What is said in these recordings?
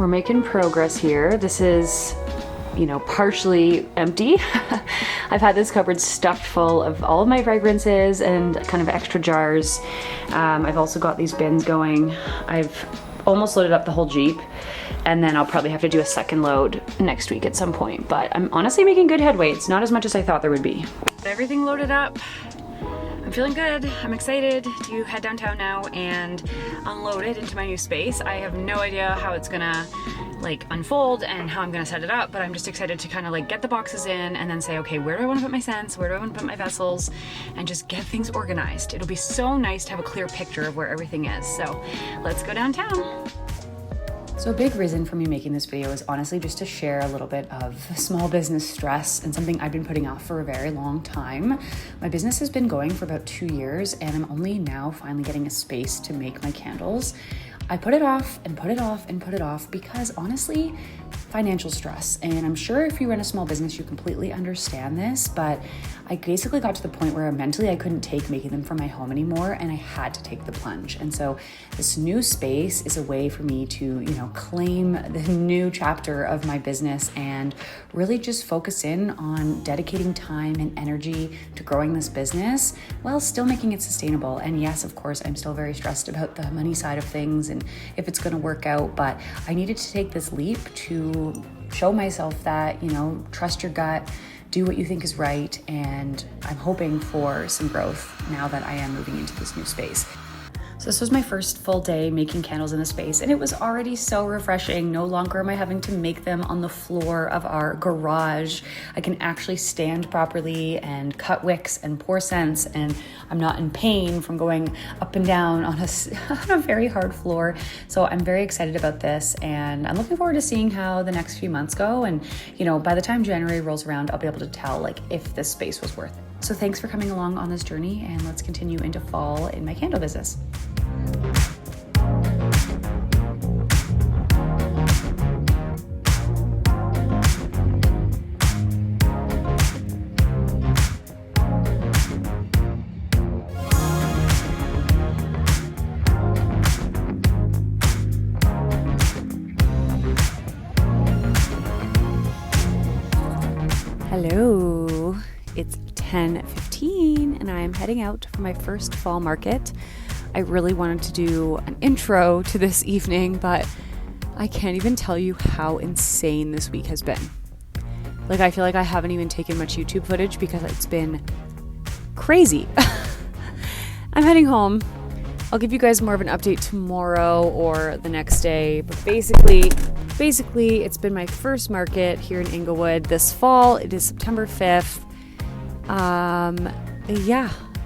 We're making progress here. This is, partially empty. I've had this cupboard stuffed full of all of my fragrances and kind of extra jars. I've also got these bins going. I've almost loaded up the whole Jeep, and then I'll probably have to do a second load next week at some point, but I'm honestly making good headway. It's not as much as I thought there would be. Everything loaded up. I'm feeling good. I'm excited to head downtown now and unload it into my new space. I have no idea how it's gonna unfold and how I'm gonna set it up, but I'm just excited to kind of get the boxes in and then say, okay, where do I want to put my scents? Where do I want to put my vessels? And just get things organized. It'll be so nice to have a clear picture of where everything is. So let's go downtown. So a big reason for me making this video is honestly just to share a little bit of small business stress and something I've been putting off for a very long time. My business has been going for about 2 years, and I'm only now finally getting a space to make my candles. I put it off and put it off and put it off because honestly, financial stress. And I'm sure if you run a small business, you completely understand this, but I basically got to the point where mentally I couldn't take making them from my home anymore, and I had to take the plunge. And so this new space is a way for me to, claim the new chapter of my business and really just focus in on dedicating time and energy to growing this business while still making it sustainable. And yes, of course, I'm still very stressed about the money side of things and if it's going to work out, but I needed to take this leap to show myself that, trust your gut, do what you think is right, and I'm hoping for some growth now that I am moving into this new space. So this was my first full day making candles in the space, and it was already so refreshing. No longer am I having to make them on the floor of our garage. I can actually stand properly and cut wicks and pour scents, and I'm not in pain from going up and down on a very hard floor. So I'm very excited about this, and I'm looking forward to seeing how the next few months go. And by the time January rolls around, I'll be able to tell if this space was worth it. So thanks for coming along on this journey, and let's continue into fall in my candle business. Hello, it's 10:15 and I'm heading out for my first fall market. I really wanted to do an intro to this evening, but I can't even tell you how insane this week has been. I feel like I haven't even taken much YouTube footage because it's been crazy. I'm heading home. I'll give you guys more of an update tomorrow or the next day, but basically it's been my first market here in Inglewood this fall. It is September 5th.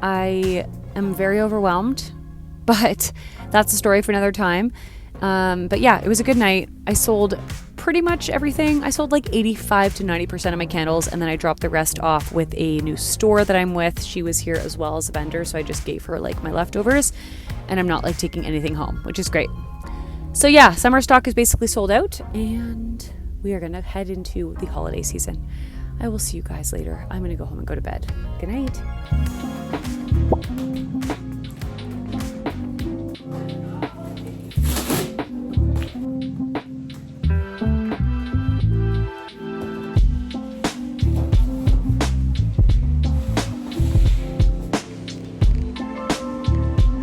I am very overwhelmed, but that's a story for another time. But yeah, it was a good night. I sold pretty much everything. I sold 85 to 90% of my candles, and then I dropped the rest off with a new store that I'm with. She was here as well as a vendor, so I just gave her my leftovers, and I'm not taking anything home, which is great. So yeah, summer stock is basically sold out, and we are gonna head into the holiday season. I will see you guys later. I'm gonna go home and go to bed. Good night.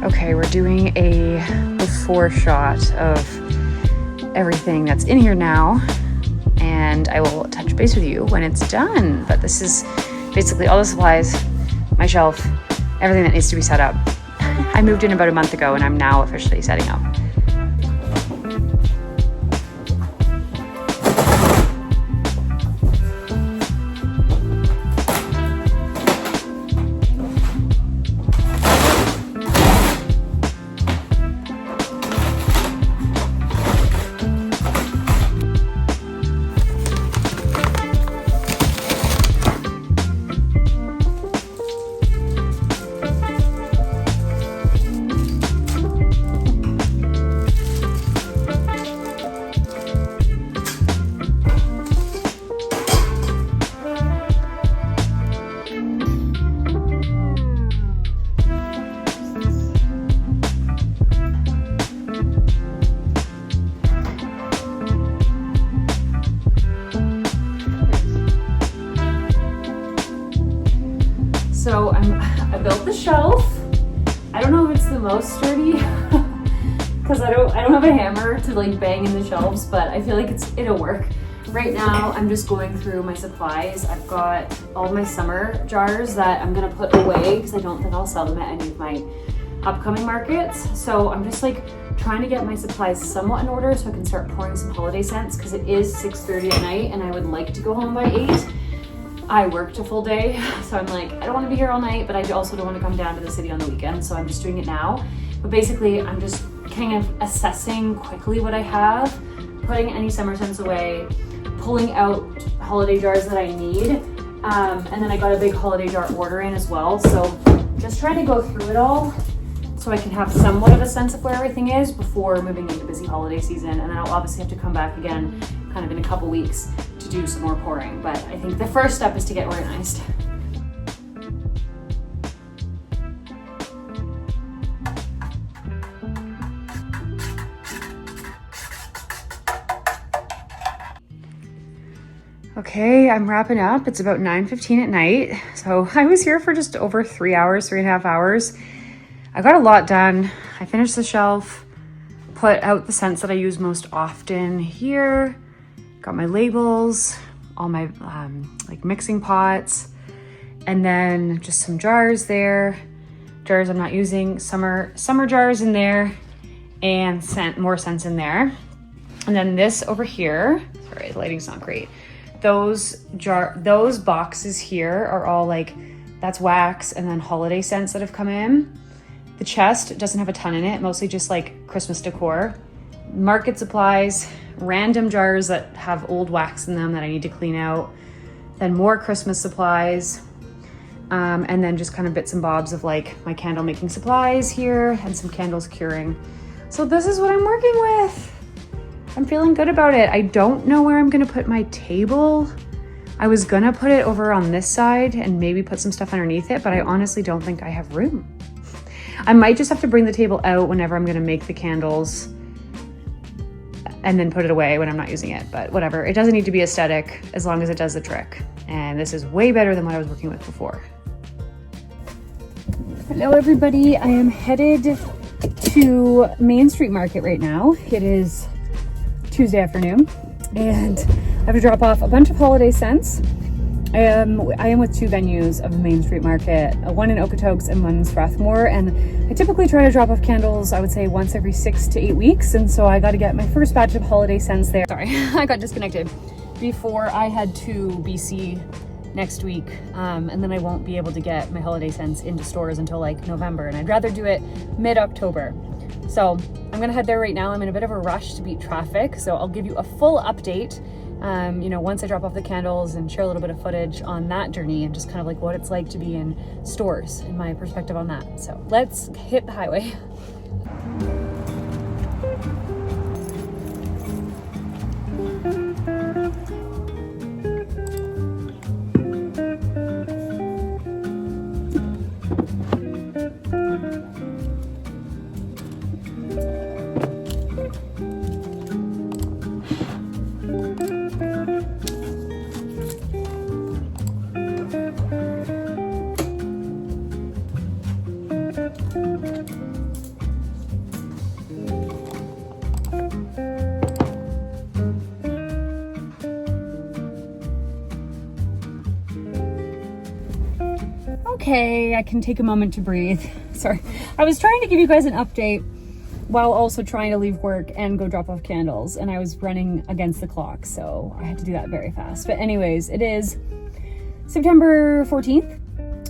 Okay, we're doing a before shot of everything that's in here now, and I will touch base with you when it's done. But this is basically all the supplies, my shelf, everything that needs to be set up. I moved in about a month ago and I'm now officially setting up. So I built the shelf. I don't know if it's the most sturdy because I don't have a hammer to like bang in the shelves, but I feel like it'll work. Right now, I'm just going through my supplies. I've got all my summer jars that I'm gonna put away because I don't think I'll sell them at any of my upcoming markets. So I'm just like trying to get my supplies somewhat in order so I can start pouring some holiday scents because it is 6:30 at night and I would like to go home by 8. I worked a full day, so I'm like, I don't want to be here all night, but I also don't want to come down to the city on the weekend, so I'm just doing it now. But basically, I'm just kind of assessing quickly what I have, putting any summer scents away, pulling out holiday jars that I need, and then I got a big holiday jar order in as well, so just trying to go through it all so I can have somewhat of a sense of where everything is before moving into busy holiday season, and then I'll obviously have to come back again kind of in a couple weeks to do some more pouring, but I think the first step is to get organized. Okay, I'm wrapping up. It's about 9:15 at night. So I was here for just over 3 hours, 3.5 hours. I got a lot done. I finished the shelf, put out the scents that I use most often here, got my labels, all my like mixing pots, and then just some jars there. Jars I'm not using, summer jars in there, and more scents in there. And then this over here, sorry, the lighting's not great. Those boxes here are all like, that's wax and then holiday scents that have come in. The chest doesn't have a ton in it, mostly just like Christmas decor. Market supplies, random jars that have old wax in them that I need to clean out. Then more Christmas supplies. And then just kind of bits and bobs of like my candle making supplies here and some candles curing. So this is what I'm working with. I'm feeling good about it. I don't know where I'm gonna put my table. I was gonna put it over on this side and maybe put some stuff underneath it, but I honestly don't think I have room. I might just have to bring the table out whenever I'm gonna make the candles and then put it away when I'm not using it, but whatever. It doesn't need to be aesthetic as long as it does the trick. And this is way better than what I was working with before. Hello everybody, I am headed to Main Street Market right now. It is Tuesday afternoon and I have to drop off a bunch of holiday scents. I am with two venues of the Main Street Market, one in Okotoks and one in Strathmore, and I typically try to drop off candles, I would say once every 6 to 8 weeks, and so I got to get my first batch of holiday scents there. Sorry, I got disconnected before I head to BC next week, and then I won't be able to get my holiday scents into stores until like November, and I'd rather do it mid-October. So I'm gonna head there right now. I'm in a bit of a rush to beat traffic, so I'll give you a full update once I drop off the candles and share a little bit of footage on that journey and just kind of like what it's like to be in stores and my perspective on that. So let's hit the highway. Okay, I can take a moment to breathe. Sorry, I was trying to give you guys an update while also trying to leave work and go drop off candles, and I was running against the clock, so I had to do that very fast. But anyways, it is September 14th,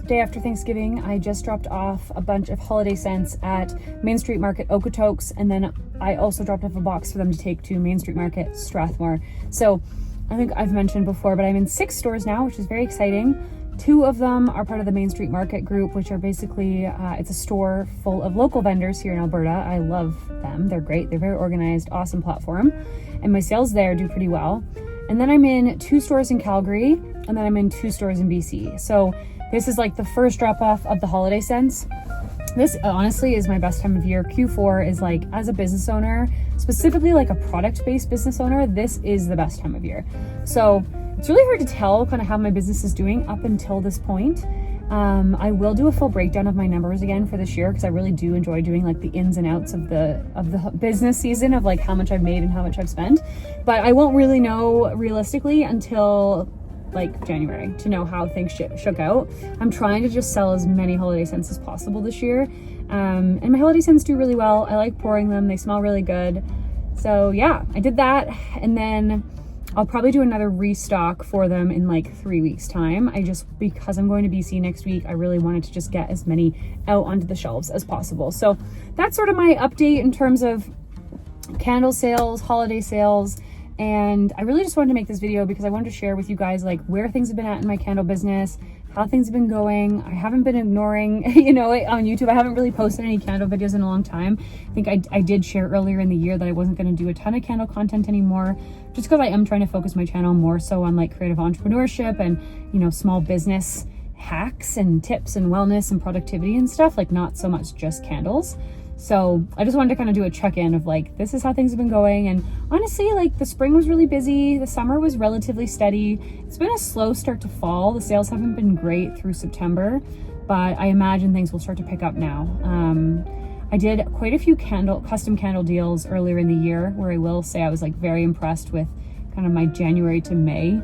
day after Thanksgiving. I just dropped off a bunch of holiday scents at Main Street Market Okotoks, and then I also dropped off a box for them to take to Main Street Market Strathmore. So I think I've mentioned before, but I'm in 6 stores now, which is very exciting. 2 of them are part of the Main Street Market group, which are basically, it's a store full of local vendors here in Alberta. I love them. They're great. They're very organized, awesome platform. And my sales there do pretty well. And then I'm in 2 stores in Calgary, and then I'm in 2 stores in BC. So this is like the first drop off of the holiday scents. This honestly is my best time of year. Q4 is like, as a business owner, specifically like a product-based business owner, this is the best time of year. So it's really hard to tell kind of how my business is doing up until this point. I will do a full breakdown of my numbers again for this year, because I really do enjoy doing like the ins and outs of the business season, of like how much I've made and how much I've spent. But I won't really know realistically until like January to know how things shook out. I'm trying to just sell as many holiday scents as possible this year. And my holiday scents do really well. I like pouring them. They smell really good. So yeah, I did that. And then I'll probably do another restock for them in like 3 weeks time. Because I'm going to BC next week, I really wanted to just get as many out onto the shelves as possible. So that's sort of my update in terms of candle sales, holiday sales. And I really just wanted to make this video because I wanted to share with you guys like where things have been at in my candle business, how things have been going. I haven't been ignoring, on YouTube. I haven't really posted any candle videos in a long time. I think I did share earlier in the year that I wasn't going to do a ton of candle content anymore, just because I am trying to focus my channel more so on like creative entrepreneurship and, small business hacks and tips and wellness and productivity and stuff, like not so much just candles. So I just wanted to kind of do a check-in of like, this is how things have been going. And honestly, like the spring was really busy. The summer was relatively steady. It's been a slow start to fall. The sales haven't been great through September, but I imagine things will start to pick up now. I did quite a few custom candle deals earlier in the year, where I will say I was like very impressed with kind of my January to May.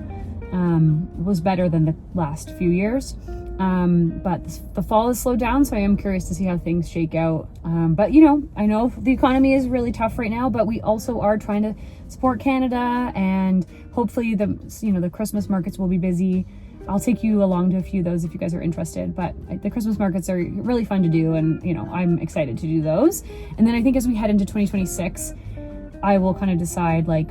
Was better than the last few years. But the fall has slowed down, so I am curious to see how things shake out. But I know the economy is really tough right now, but we also are trying to support Canada, and hopefully the Christmas markets will be busy. I'll take you along to a few of those if you guys are interested, but the Christmas markets are really fun to do, and I'm excited to do those. And then I think as we head into 2026, I will kind of decide like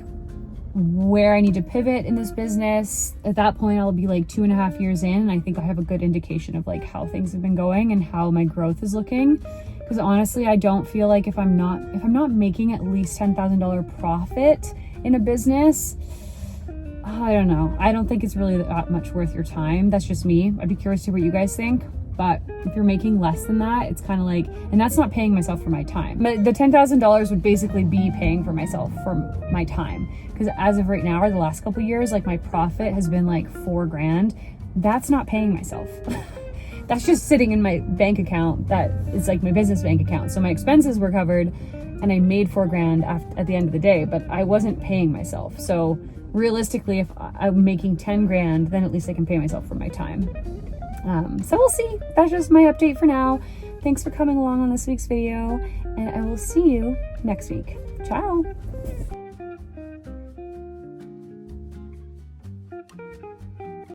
where I need to pivot in this business. At that point, I'll be like 2.5 years in, and I think I have a good indication of like how things have been going and how my growth is looking. Because honestly, I don't feel like if I'm not making at least $10,000 profit in a business, I don't know. I don't think it's really that much worth your time. That's just me. I'd be curious to see what you guys think. But if you're making less than that, it's kind of like, and that's not paying myself for my time. But the $10,000 would basically be paying for myself for my time. Because as of right now, or the last couple of years, like my profit has been like $4,000. That's not paying myself. That's just sitting in my bank account. That is like my business bank account. So my expenses were covered, and I made $4,000 at the end of the day, but I wasn't paying myself. So realistically, if I'm making $10,000, then at least I can pay myself for my time. So we'll see. That's just my update for now. Thanks for coming along on this week's video, and I will see you next week. Ciao.